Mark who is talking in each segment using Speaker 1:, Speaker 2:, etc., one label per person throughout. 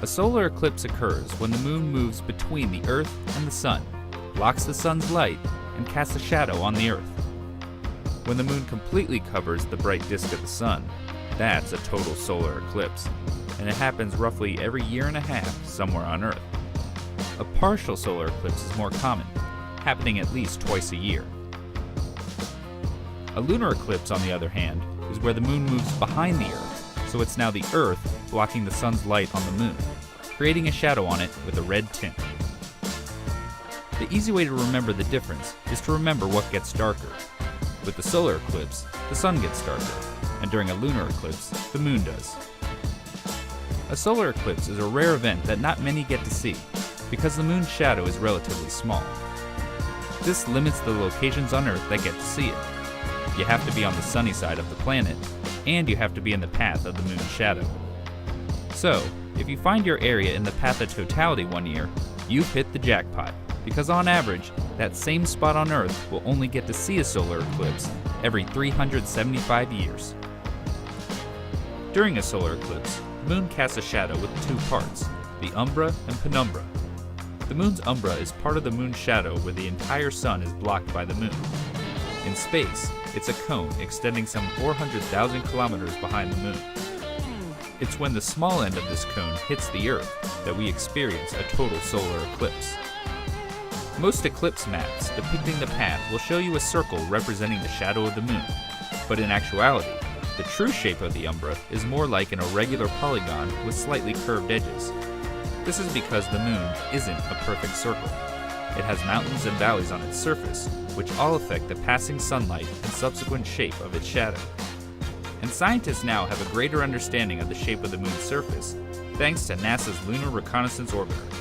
Speaker 1: A solar eclipse occurs when the moon moves between the Earth and the Sun, blocks the Sun's light, and casts a shadow on the Earth. When the moon completely covers the bright disk of the Sun, that's a total solar eclipse, and it happens roughly every year and a half somewhere on Earth. A partial solar eclipse is more common, happening at least twice a year. A lunar eclipse, on the other hand, is where the moon moves behind the Earth, so it's now the Earth blocking the Sun's light on the moon, creating a shadow on it with a red tint. The easy way to remember the difference is to remember what gets darker. With the solar eclipse, the Sun gets darker, and during a lunar eclipse, the moon does. A solar eclipse is a rare event that not many get to see, because the moon's shadow is relatively small. This limits the locations on Earth that get to see it. You have to be on the sunny side of the planet, and you have to be in the path of the moon's shadow. So, if you find your area in the path of totality one year, you've hit the jackpot, because on average, that same spot on Earth will only get to see a solar eclipse every 375 years. During a solar eclipse, the moon casts a shadow with two parts, the umbra and penumbra. The moon's umbra is part of the moon's shadow where the entire Sun is blocked by the moon. In space, it's a cone extending some 400,000 kilometers behind the moon. It's when the small end of this cone hits the Earth that we experience a total solar eclipse. Most eclipse maps depicting the path will show you a circle representing the shadow of the moon, but in actuality, the true shape of the umbra is more like an irregular polygon with slightly curved edges. This is because the moon isn't a perfect circle. It has mountains and valleys on its surface, which all affect the passing sunlight and subsequent shape of its shadow. And scientists now have a greater understanding of the shape of the moon's surface, thanks to NASA's Lunar Reconnaissance Orbiter.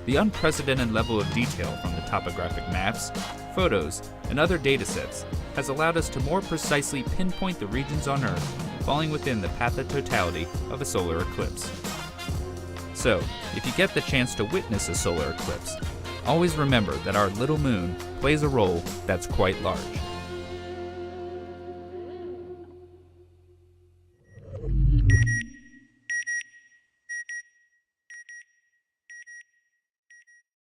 Speaker 1: The unprecedented level of detail from the topographic maps, photos, and other datasets has allowed us to more precisely pinpoint the regions on Earth falling within the path of totality of a solar eclipse. So, if you get the chance to witness a solar eclipse, always remember that our little moon plays a role that's quite large.